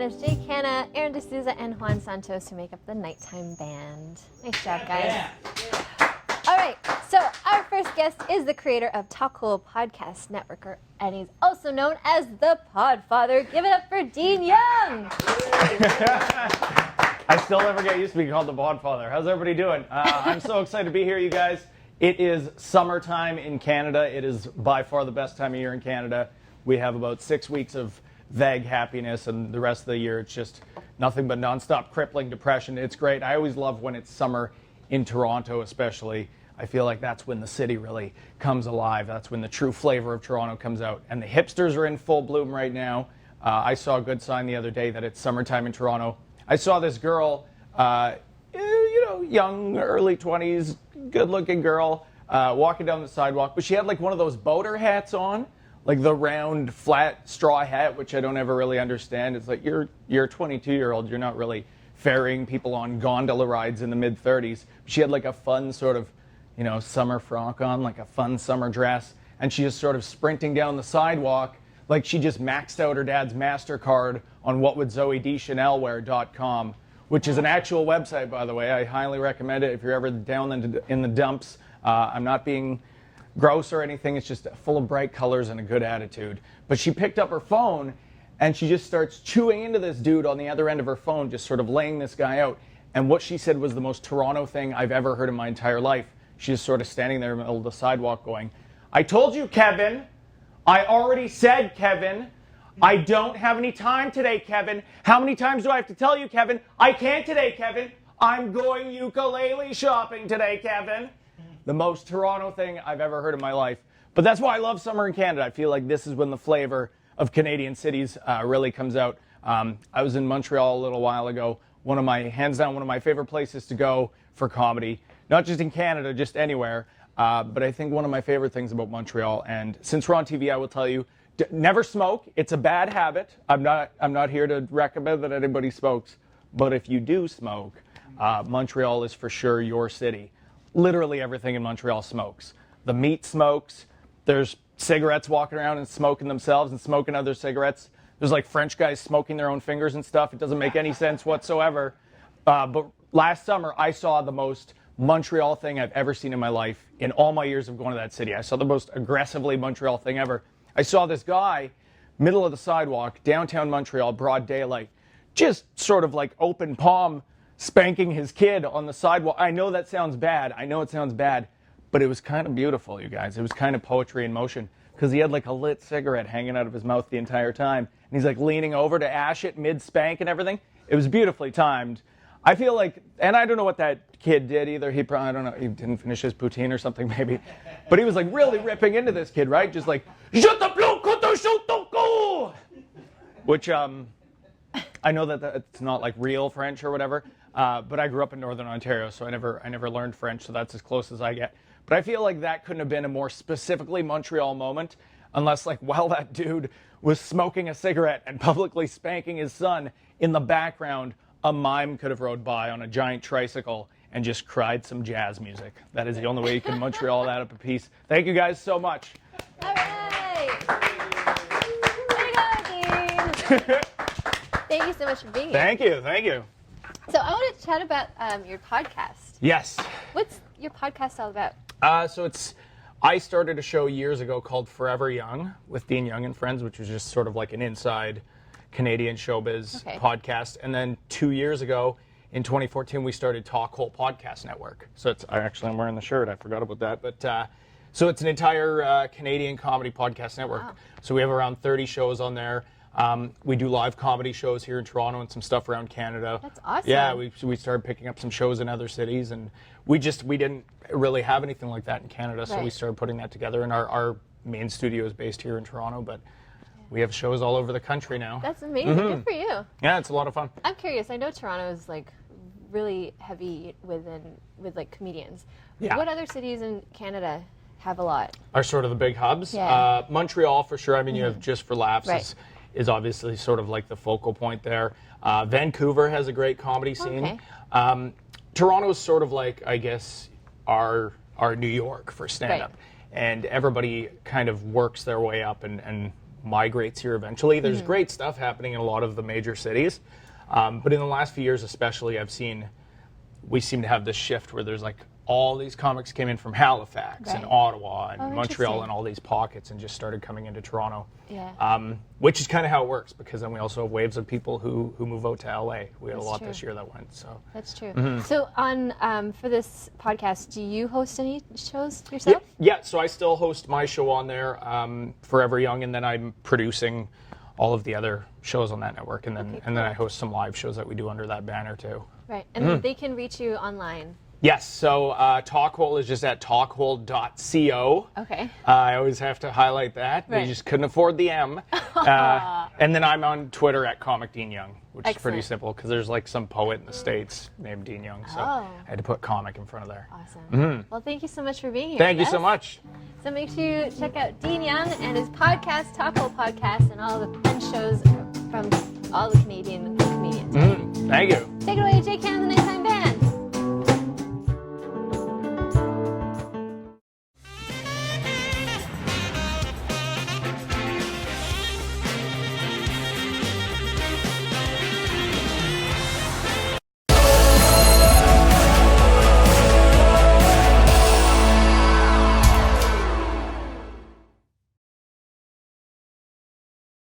That is Jay Kana, Aaron D'Souza, and Juan Santos who make up the Nighttime Band. Nice job, guys. Yeah. All right, so our first guest is the creator of Talk Cool Podcast Network, and he's also known as the Podfather. Give it up for Dean Young. I still never get used to being called the Podfather. How's everybody doing? I'm so excited to be here, you guys. It is summertime in Canada. It is by far the best time of year in Canada. We have about 6 weeks of vague happiness, and the rest of the year it's just nothing but nonstop crippling depression. It's great. I always love when it's summer in Toronto, especially. I feel like that's when the city really comes alive. That's when the true flavor of Toronto comes out. And the hipsters are in full bloom right now. I saw a good sign the other day that it's summertime in Toronto. I saw this girl, young, early 20s, good-looking girl, walking down the sidewalk, but she had like one of those boater hats on, like the round, flat straw hat, which I don't ever really understand. It's like you're a 22-year-old, you're not really ferrying people on gondola rides in the mid-30s. She had like a fun sort of, summer frock on, like a fun summer dress, and she just sort of sprinting down the sidewalk like she just maxed out her dad's MasterCard on whatwouldzoedechanelwear.com, which is an actual website, by the way. I highly recommend it if you're ever down in the dumps. I'm not being gross or anything. It's just full of bright colors and a good attitude. But she picked up her phone, and she just starts chewing into this dude on the other end of her phone, just sort of laying this guy out. And what she said was the most Toronto thing I've ever heard in my entire life. She's just sort of standing there in the middle of the sidewalk going, "I told you, Kevin. I already said, Kevin. I don't have any time today, Kevin. How many times do I have to tell you, Kevin? I can't today, Kevin. I'm going ukulele shopping today, Kevin." The most Toronto thing I've ever heard in my life. But that's why I love summer in Canada. I feel like this is when the flavor of Canadian cities really comes out. I was in Montreal a little while ago. Hands down, one of my favorite places to go for comedy. Not just in Canada, just anywhere. But I think one of my favorite things about Montreal, and since we're on TV, I will tell you, never smoke. It's a bad habit. I'm not here to recommend that anybody smokes. But if you do smoke, Montreal is for sure your city. Literally everything in Montreal smokes. The meat smokes. There's cigarettes walking around and smoking themselves and smoking other cigarettes. There's like French guys smoking their own fingers and stuff. It doesn't make any sense whatsoever. But last summer, I saw the most Montreal thing I've ever seen in my life in all my years of going to that city. I saw the most aggressively Montreal thing ever. I saw this guy, middle of the sidewalk, downtown Montreal, broad daylight, just sort of like open palm spanking his kid on the sidewalk. I know that sounds bad. I know it sounds bad, but it was kind of beautiful, you guys. It was kind of poetry in motion because he had like a lit cigarette hanging out of his mouth the entire time. And he's like leaning over to ash it mid-spank and everything. It was beautifully timed. I feel like, and I don't know what that kid did either. He probably, I don't know, he didn't finish his poutine or something maybe. But he was like really ripping into this kid, right? Just like, Je t'appelle quand tu shoot ton coup! Which, I know that it's not like real French or whatever, but I grew up in Northern Ontario, so I never learned French, so that's as close as I get. But I feel like that couldn't have been a more specifically Montreal moment, unless like while that dude was smoking a cigarette and publicly spanking his son, in the background, a mime could have rode by on a giant tricycle and just cried some jazz music. That is the only way you can Montreal that up a piece. Thank you guys so much. All right. There you go, Dean. Thank you so much for being here. Thank you. So I want to chat about your podcast. Yes. What's your podcast all about? I started a show years ago called Forever Young with Dean Young and Friends, which was just sort of like an inside Canadian showbiz podcast. And then 2 years ago, in 2014, we started Talk Cool Podcast Network. So I'm wearing the shirt. I forgot about that. But so it's an entire Canadian comedy podcast network. Wow. So we have around 30 shows on there. We do live comedy shows here in Toronto and some stuff around Canada. That's awesome. Yeah, we started picking up some shows in other cities, and we didn't really have anything like that in Canada, so we started putting that together. And our main studio is based here in Toronto, but we have shows all over the country now. That's amazing. Good for you. Yeah, it's a lot of fun. I'm curious. I know Toronto is like really heavy with like comedians. Yeah. What other cities in Canada have a lot? Are sort of the big hubs. Yeah. Montreal for sure. I mean, you have Just for Laughs is obviously sort of like the focal point there. Vancouver has a great comedy scene. Okay. Toronto's sort of like, I guess, our New York for stand-up. Right. And everybody kind of works their way up and migrates here eventually. There's great stuff happening in a lot of the major cities. But in the last few years especially, we seem to have this shift where there's like all these comics came in from Halifax and Ottawa and Montreal and all these pockets and just started coming into Toronto. Yeah. Which is kind of how it works, because then we also have waves of people who move out to LA. We had a lot this year that went. So that's true. So on for this podcast, do you host any shows yourself? Yeah. So I still host my show on there, Forever Young, and then I'm producing all of the other shows on that network, and then I host some live shows that we do under that banner too. Right, and they can reach you online. Yes, so Talkhole is just at talkhole.co. Okay. I always have to highlight that. Right. They just couldn't afford the M. And then I'm on Twitter at Comic Dean Young, which is pretty simple, because there's like some poet in the States named Dean Young, so I had to put comic in front of there. Awesome. Well, thank you so much for being here. Thank you so much. So make sure you check out Dean Young and his podcast, Talkhole Podcast, and all the fun shows from all the Canadian comedians. Thank you.